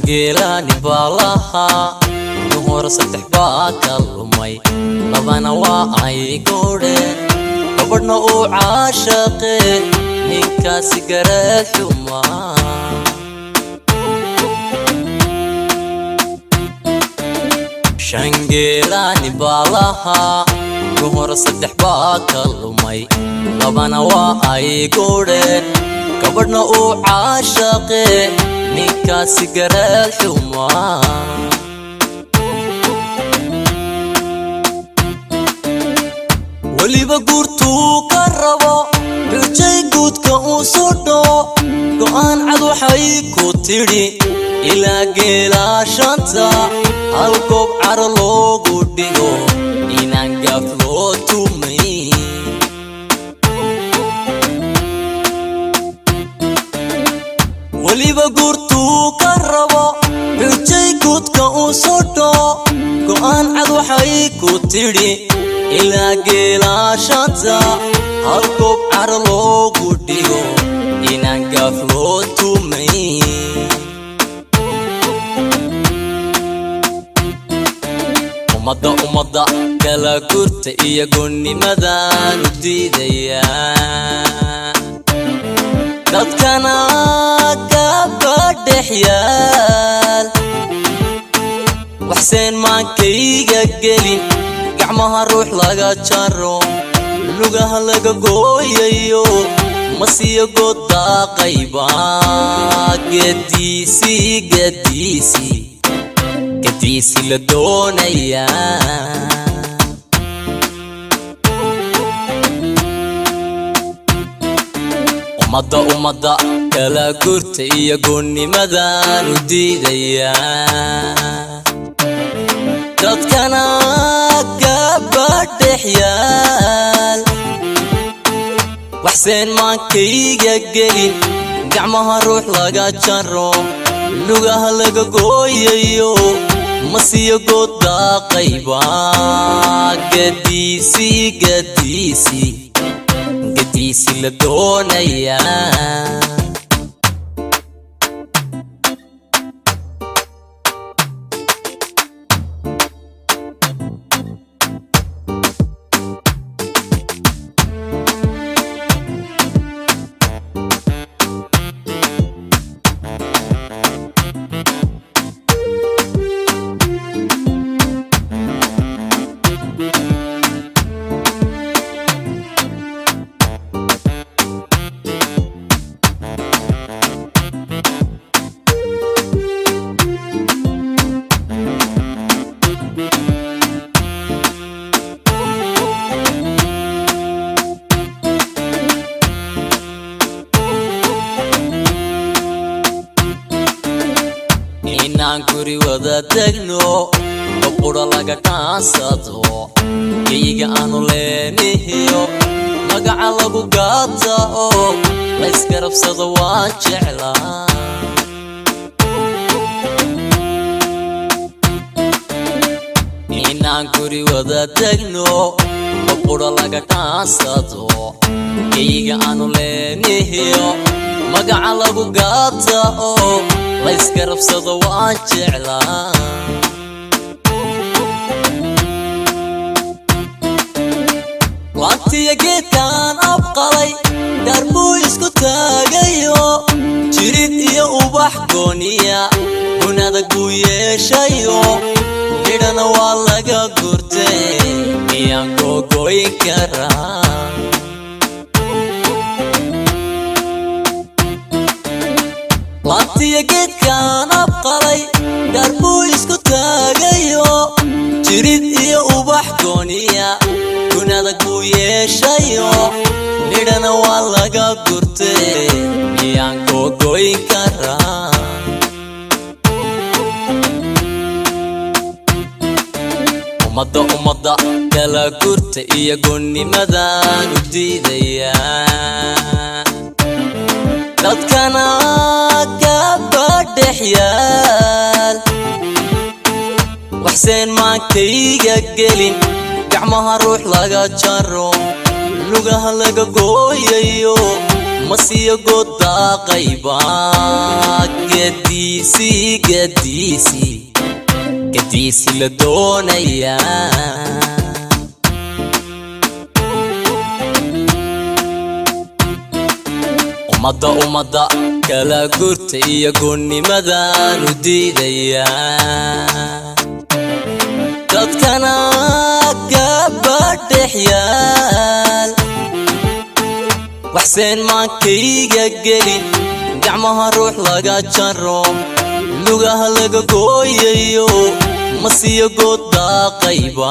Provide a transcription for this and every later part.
شنجيلاني بالها نهور صدح باكلمي لبنا واعي قورين قبرنا وعاشقين نيكا سيجارات حما شنجيلاني بالها نهور صدح باكلمي لبنا واعي قورين قبرنا وعاشقين نيكا سيجارات حما وليبا قورتو كربو رجاي قودك وصدو قوان عدو حيكو تيري إلا قيلا شانتا هالكوب عرلو قوديو إنان قافلو تومي وليبا قورتو كربو رجاي قودك وصدو قوان عدو حيكو تيري إلا قيلا شانتا هالكوب عرلو قوديو إنان قافلو تومي أمضى كلا كورت إيا قوني مدان وديديا قد كانا قابد حيال وحسين ما كيغا قلين قعمها روح لغا جارو لغاها لغا قويايو مسيا قودا قيبا قديسي قديسي قديسي لدونيا أمضى كلا قرت إيا قوني مدان وديديا قد كانا قابد حيال وحسين ما كيغا قلين قعمها روح لغا جارو لغاها لغا قويايو مسيا قودا قيبا قديسي قديسي قديسي لدونيا guri wada tagno qura laga kaasado iyaga aanu leenahay magaca lagu gaata oo la iska rabsado waan jeclaa inaan guri wada tagno qura laga kaasado iyaga aanu leenahay magaca lagu gaata oo la iska rabsado waan jeclaa waantiya geedkan abqalay darbuu isku taagayo jirid iyo ubax gooniya gunadag buu yeeshayo midhana waa laga gurtay miyaan googoyn karaa waantiya geedkan abqalay darbuu isku taagayo jirid iyo ubax gooniya gunadag buu yeeshayo midhana waa laga gurtay miyaan googoyn karaa ummadda kala gurta iyo goonimadan u diidaya dadkana gabadh xyaal waxseen ma kayga gelin gacmaha ruux laga jaro lugaha laga gooyayo masiyo goda qayba gadiisi la doonaya umada kala gurta iyo goonimadan u diidaya dadkana gabadhexyaal waxseen maankayga gelin gacmaha ruux laga jaro lugaha laga gooyayo masiyo goda qayba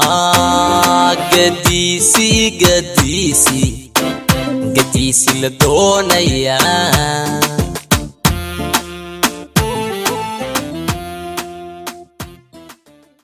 gadiisi la doonaya